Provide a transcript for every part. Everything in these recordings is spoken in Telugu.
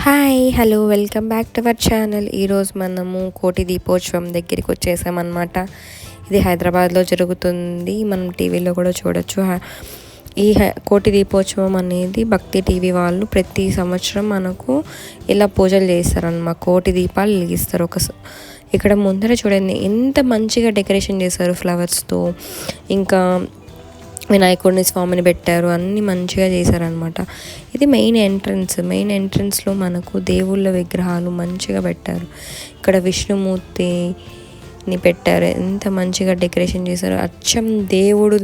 Hi hello welcome back to our channel. ఈరోజు మనము కోటి దీపోత్సవం దగ్గరికి వచ్చేసామన్నమాట. ఇది హైదరాబాద్లో జరుగుతుంది, మనం టీవీలో కూడా చూడొచ్చు. ఈ కోటి దీపోత్సవం అనేది భక్తి టీవీ వాళ్ళు ప్రతి సంవత్సరం మనకు ఇలా పూజలు చేస్తారన్నమాట. కోటి దీపాలు వెలిగిస్తారు. ఇక్కడ ముందర చూడండి ఎంత మంచిగా డెకరేషన్ చేశారు ఫ్లవర్స్తో. ఇంకా వినాయకుడిని స్వామిని పెట్టారు, అన్నీ మంచిగా చేశారనమాట. ఇది మెయిన్ ఎంట్రన్స్లో మనకు దేవుళ్ళ విగ్రహాలు మంచిగా పెట్టారు. ఇక్కడ విష్ణుమూర్తిని పెట్టారు, ఎంత మంచిగా డెకరేషన్ చేశారు. అచ్చం దేవుడు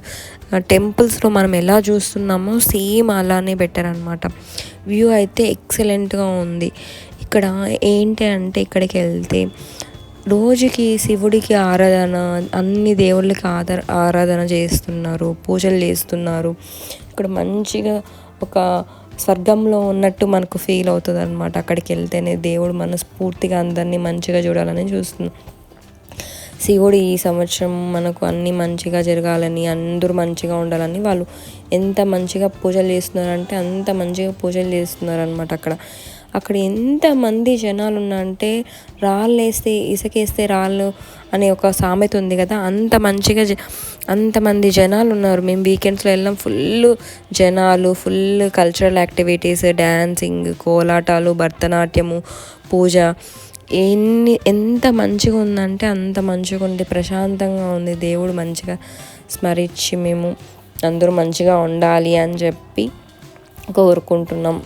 టెంపుల్స్లో మనం ఎలా చూస్తున్నామో సేమ్ అలానే పెట్టారనమాట. వ్యూ అయితే ఎక్సలెంట్గా ఉంది. ఇక్కడ ఏంటి అంటే ఇక్కడికి వెళ్తే రోజుకి శివుడికి ఆరాధన, అన్ని దేవుళ్ళకి ఆరాధన చేస్తున్నారు, పూజలు చేస్తున్నారు. ఇక్కడ మంచిగా ఒక స్వర్గంలో ఉన్నట్టు మనకు ఫీల్ అవుతుంది అనమాట. అక్కడికి వెళ్తేనే దేవుడు మనస్ఫూర్తిగా అందరినీ మంచిగా చూడాలని చూస్తున్నాం. శివుడు ఈ సంవత్సరం మనకు అన్నీ మంచిగా జరగాలని, అందరూ మంచిగా ఉండాలని వాళ్ళు ఎంత మంచిగా పూజలు చేస్తున్నారంటే అంత మంచిగా పూజలు చేస్తున్నారు అనమాట. అక్కడ ఎంతమంది జనాలు ఉన్నారంటే రాళ్ళు వేస్తే ఇసుకేస్తే రాళ్ళు అనే ఒక సామెత ఉంది కదా, అంతమంది జనాలు ఉన్నారు. మేము వీకెండ్స్లో వెళ్ళాం, ఫుల్ కల్చరల్ యాక్టివిటీస్, డ్యాన్సింగ్, కోలాటాలు, భరతనాట్యము, పూజ, ఎంత మంచిగా ఉందంటే అంత మంచిగా ఉంది, ప్రశాంతంగా ఉంది. దేవుడు మంచిగా స్మరించి మేము అందరూ మంచిగా ఉండాలి అని చెప్పి కోరుకుంటున్నాం.